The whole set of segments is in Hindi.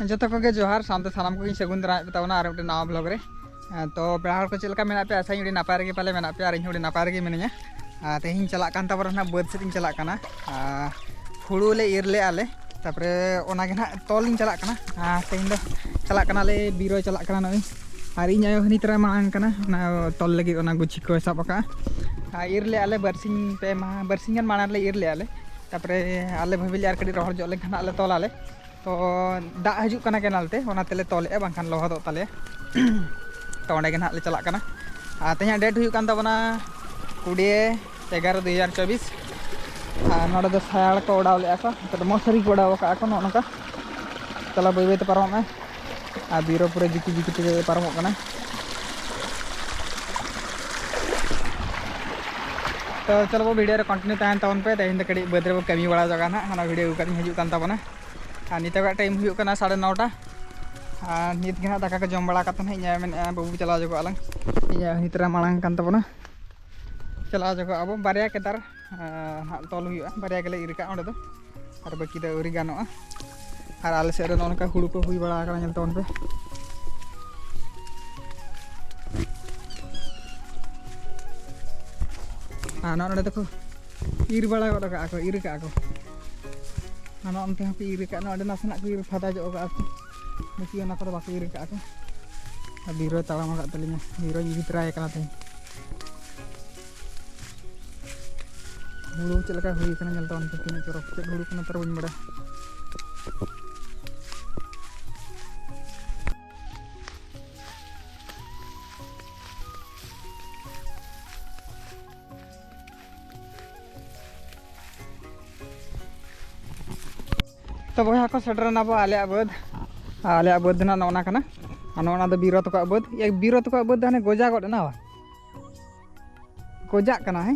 जो को जोहार सामते सामान को सगुन दारा बताना और नवा ब्लॉग रे तो पेड़ को चलका मेना पे आशा उड़ी नापाय रे पाले मेना पे और इन नापाय रे मिनिया तेहिं चला कान तबरना बद सेटिंग चला काना हुड़ू ले इर ले आले तापरे ओनागे ना तोलिंग चला काना तेहिं दो चला काना ले बीरो चला काना नई और इन आयो हनी तरह मांग काना ना तोल लगी ओना गुची को सब का इर ले आले बरसिंग पे मा बरसिंगन माना ले इर ले आले तापरे आले भाभी यार कड़ी रोहर जो ले खाना आले तोल आले तो दा हजू कना केनाल ते ओना तेले तोले बांखान लोहदो ताले तो ओंडे गे ना ले चला काना तेहिं डेट हुयु कान तबना 20/11/2024 नोड़े दो सायाड़ को उड़ाव ले तो मसरी को उड़ाव का नौका चला बै बै पारम बीरो पूरे जिकी जिकी ते पारमोग कना तो चलो वो वीडियो रे कंटिन्यू तहन तबन पे तेहिं कड़ी बद रे कमी बड़ा जगह ना हना वीडियो का हजू कान तबना नितोगा टाइम हुयु कना 9:30 नित गे ना दाका को जम बड़ा कतन इन बाबू चला जगो अलंग इन हितरा मांग कान तबना चला जगो अब बारिया केदार तोल हुआ बारिया गेले इरका ओंडे दो और बाकी दो उरी गानोआ और आले सेरे नोनका हुड़ू को हुई बड़ा कना तबन पे नोड़े देखो इर बड़ा गडा को इर का को हाना अंते हपि इर का नोड़े नासना को इर फादा जो का को बाकी ओना को बाकी इर का को बीरो ताळाम का तलिना बीरो इतराय कना ते हुड़ू चलका हुई कना जलता उन पे तीन चोरो से हुड़ू कना तर बन बड़ा तो बया को सेटरना बो आले बद ना नोना कना नोना दो बीरो तो बद एक बीरो तो बद हाने गोजा गड ना गोजा कना है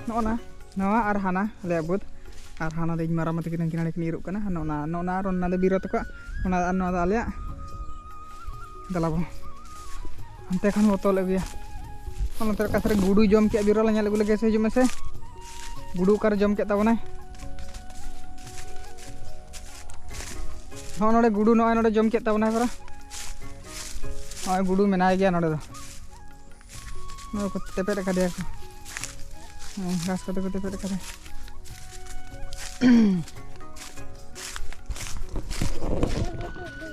नोना नवा और हाना आले बद और हाना दे मारा मत किन किनारे किन इरुक कना नोना नोना रोना दो बीरो तो ओना नोना आले दलाबो अंते खान बोतल अगिया ओना तर कासरे गुडू जम के बीरो ला नेल गुले गेसे हजू में से गुडू कर जम के तबना हाँ नोड़े गुडू नोड़े जम के तबना परा हाँ गुडू मेना गया नोड़े को तेपेट का दिया को घास को तेपेट का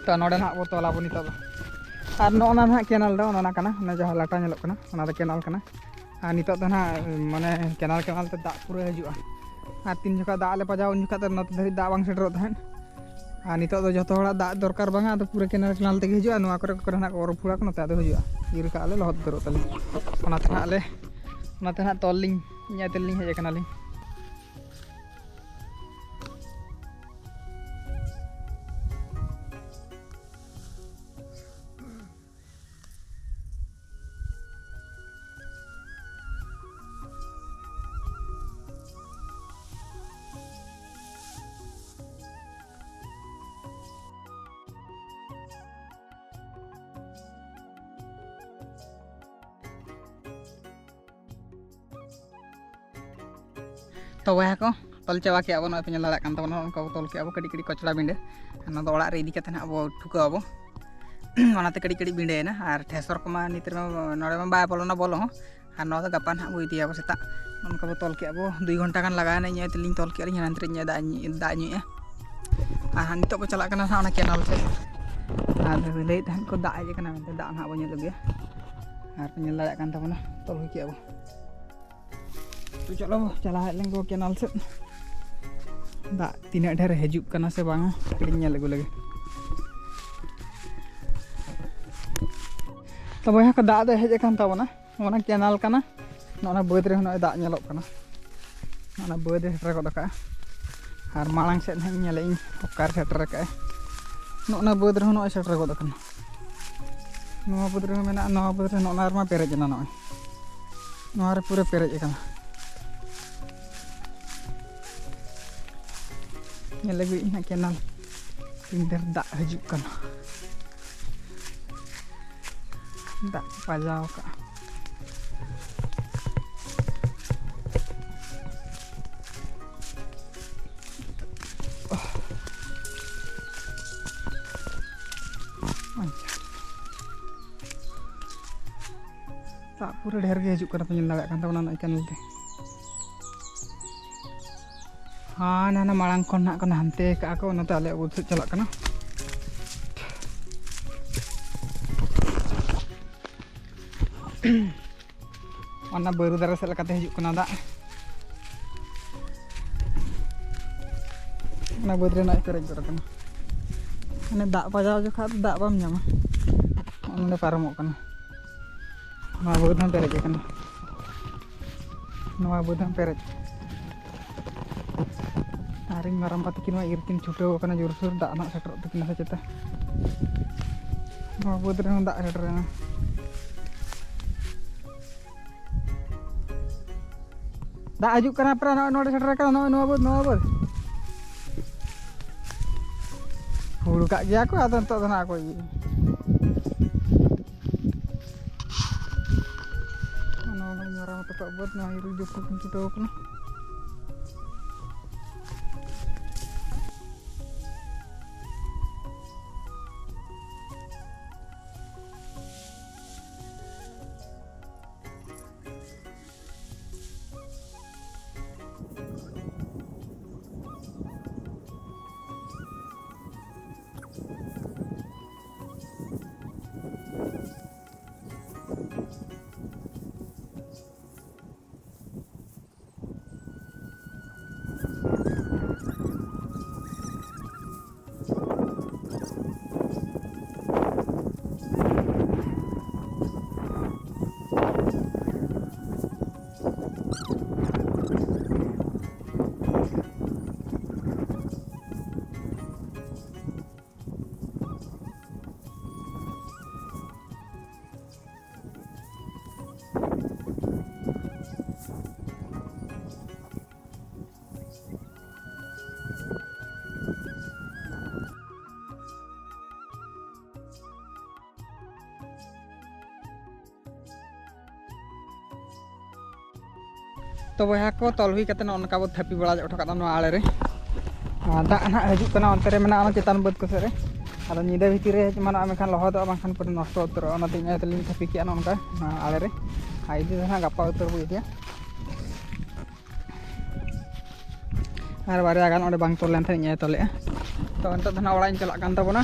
तो नोड़े ना वो तोला बो नितो और नोना ना केनाल दो नोना कना ना जहाँ लाटा नेलोग कना ओना दो केनाल कना और नितो दो ना माने केनाल ते दा पूरा हजुआ और तीन जखा दा ले पजाव उन जखा नत धरी दा बांग सेटरो तहन नितो दो जतो हड़ा दा दरकार बांगा तो पूरे केनाल केनाल ते हजुआ नुआ करे ना और फुड़ा को नते आदो हजुआ इर का आले लहत दरो तले ओना ते आले ओना ते तोल लिंग इnya तेलिंग हेज कनालिंग तो वह को तल चाबा के अब पे लड़ा कान तबना उनको तल के अब कड़ी कड़ी कचड़ा बिंडे ना दो ओड़ा रे इदी कते ना अब ठुका अब ओनाते कड़ी कड़ी बिंडेना और ठेसर को मा नितर नोड़े मा बाय बोलना बोलो और ना तो गपा ना बो इदी अब सेता उनको तल के अब 2 घंटा गान लगाना इन तेलिंग तल के नंतर इन दा नुए और नितो को चला कना ना केनाल से और लई तहन को दा हेज कना दा ना बो नेल गया और पे लड़ा कान तबना तल हुई के अब तो चलो चला लेंगे केनाल से दा तीना ढेर हजू कना से बांगा कड़ी लगू लगे तो बया को दा हेज तबना ओना केनाल कना नोना बद रे दा नेलोग कना ओना बद सेटर गद का और मांग से नेले इन ओकार सेटर का नोना बद रे नो सेटर गद कना नोआ बद रे मेना नोआ बद रे नोना मा पेरेज ना नोआ रे पूरे पेरेज कना लगी इन केनाल इंदर दा हजू कना दा पजाव का ᱫᱟᱜ ᱯᱩᱨᱟᱹ ᱰᱷᱮᱨ ᱜᱮ ᱦᱤᱡᱩᱜ ᱠᱟᱱᱟ ᱯᱮ ᱧᱮᱞ ᱫᱟᱲᱮᱭᱟᱜ ᱠᱟᱱ ᱛᱟᱵᱚᱱᱟ ᱱᱚᱜᱼᱚᱭ ᱠᱮᱱᱮᱞ ᱛᱮ ᱦᱟᱱᱟ ᱢᱟᱲᱟᱝ ᱠᱷᱚᱱ ᱱᱟᱜ ᱠᱚ ᱦᱟᱱᱛᱮ ᱠᱟᱜᱼᱟ ᱠᱚ ᱚᱱᱟᱛᱮ ᱟᱞᱮᱭᱟᱜ ᱵᱟᱹᱫᱽ ᱥᱮᱫ ᱪᱟᱞᱟᱜ ᱠᱟᱱᱟ ᱚᱱᱟ ᱵᱟᱹᱨᱩ ᱫᱟᱨᱮ ᱥᱮᱫ ᱞᱮᱠᱟᱛᱮ ᱦᱤᱡᱩᱜ ᱠᱟᱱᱟ ᱫᱟᱜ ᱚᱱᱟ ᱵᱟᱹᱫᱽ ᱨᱮᱱᱟᱜ ᱯᱮᱨᱮᱡ ᱜᱚᱫ ᱟᱠᱟᱱᱟ ᱢᱟᱱᱮ ᱫᱟᱜ ᱵᱟᱡᱟᱣ ᱡᱚᱠᱷᱟᱡ ᱫᱟᱜ ᱵᱟᱢ ᱧᱟᱢᱟ ᱚᱸᱰᱮ ᱯᱟᱨᱚᱢᱚᱜ ᱠᱟᱱᱟ ᱱᱚᱣᱟ ᱵᱟᱹᱫᱽ ᱦᱚᱸ ᱯᱮᱨᱮᱡ ᱟᱠᱟᱱᱟ ᱱᱚᱣᱟ ᱵᱟᱹᱫᱽ ᱦᱚᱸ ᱯᱮᱨᱮᱡ ᱟᱨ ᱤᱧ ᱢᱟᱨᱟᱝᱵᱟ ᱛᱟᱹᱠᱤᱱ ᱢᱟ ᱤᱨ ᱠᱤᱱ ᱪᱷᱩᱴᱟᱹᱣ ᱟᱠᱟᱱᱟ ᱡᱳᱨᱥᱳᱨ ᱫᱟᱜ ᱱᱟᱜ ᱥᱮᱴᱮᱨᱚᱜ ᱛᱟᱹᱠᱤᱱᱟ ᱥᱮ ᱪᱮᱛᱟ ᱱᱚᱣᱟ ᱵᱟᱹᱫᱽ ᱨᱮᱦᱚᱸ ᱫᱟᱜ ᱥᱮᱴᱮᱨᱮᱱᱟ ᱫᱟᱜ ᱦᱤᱡᱩᱜ ᱠᱟᱱᱟ ᱯᱨᱟᱭ ᱱᱚᱜᱼᱚᱭ ᱱᱚᱰᱮ ᱥᱮᱴᱮर ᱟᱠᱟᱱᱟ ᱱᱚᱜᱼᱚᱭ ᱱᱚᱣᱟ ᱵᱟᱹᱫᱽ ᱦᱩᱲᱩ ᱠᱟᱜ ᱜᱮᱭᱟ ᱠᱚ ᱟᱫᱚ ᱱᱤᱛᱚᱜ ᱫᱚ ᱱᱟᱜ ᱠᱚ ᱤᱭᱟᱹ ᱱᱚᱣᱟ ᱢᱟᱨᱟᱝ ᱛᱟᱠᱚᱣᱟᱜ ᱵᱟᱹᱫᱽ ᱱᱚᱣᱟ ᱤᱨ ᱡᱚᱠᱷᱚᱱ ᱠᱤᱱ ᱪᱷᱩᱴᱟᱹᱣ ᱟᱠᱟᱱᱟ तो बया को तल हुई कते नका बो थापी बड़ा उठा नवा आड़े रे दाग ना हजू कना अंते रे मेना चेतान बद को सेरे आदो निदा भितर रे माना मेखान लहद बांखान पुरा नष्ट उतर ओनाते इना तलिन थापी के नका आड़े रे आइदि ना गापा उतर बो इदिया आर बारे गान ओंडे बांग तोल लेन थाइन तोले तो अंत दना ओड़ा इन चला कान तबोना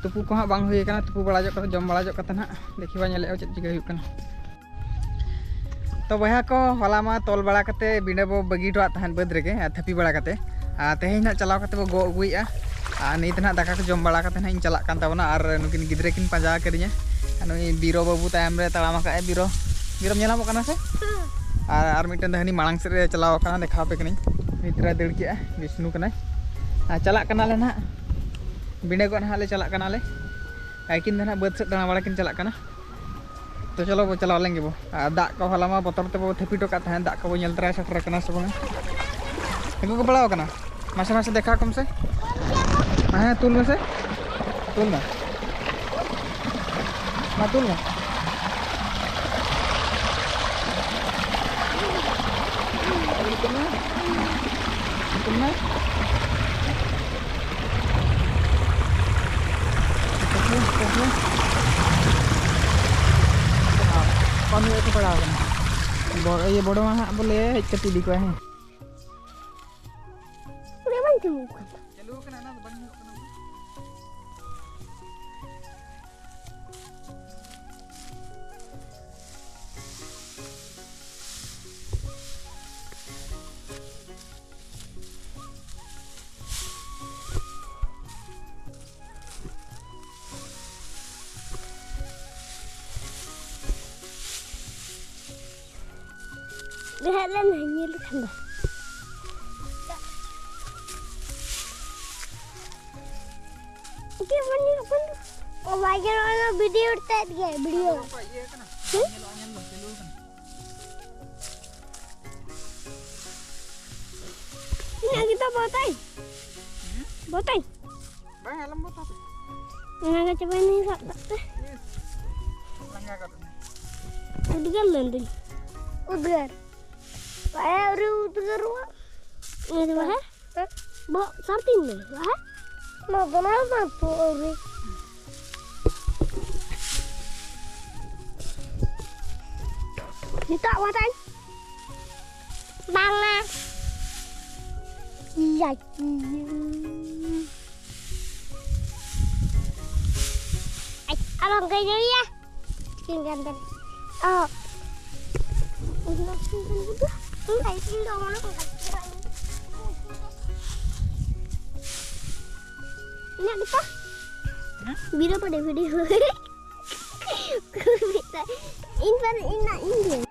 तुपु को बांग हुई कना तुपु बड़ा जो जम बड़ा जो कते ना देखिबा नेले चेद चिका हुई कना तो बया को हला मा तोल बड़ा करते बिना बो बगी टोआ तहन बद रेगे थापी बड़ा करते तेहें ना चलाव करते बो गो अगुइया नीत ना दाका को जम बड़ा करते ना इन चला कान ताबना आर नुकिन गिद्रे किन पांजा करिया नुई बीरो बाबू तायम रे तड़ाम का बीरो बीरो नेलामो कना से आर मिटन दहनी मांग से रे चलाव कना देखा पे कनी मित्रा दड़ के विष्णु कना चला कना ले ना बिना को ना ले चला कना ले आइकिन दना बद से दाना बड़ा किन चला कना तो चलो वो चला लेंगे वो दाग को हलामा बतर ते वो थेपी टोका था दाग को वो नल तरा सटर कना सब ने को बड़ाव कना मासे मासे देखा कम से हां तुल में से तुल ना मा तुल ना तुलना कौन ये पड़ा ये बड़ो हाँ बोले कटी दी को है चलो कना ना बंद कना Lihat lah nanya lu kan dah. Oke mana apa? Oh bagian orang video tadi ya video. Ini kita botai. Botai. Bang alam botai. Nggak coba ini sak. Langga kat. Udah landing. Udah. Kayak udah ruang. Ini bah? Bawa samping nih, bah? Mau kenapa tuh? Minta makan. Banget. Iya. Abang kayaknya ya. Bikin ganteng. Oh. Ini kita video pada video. Kita ini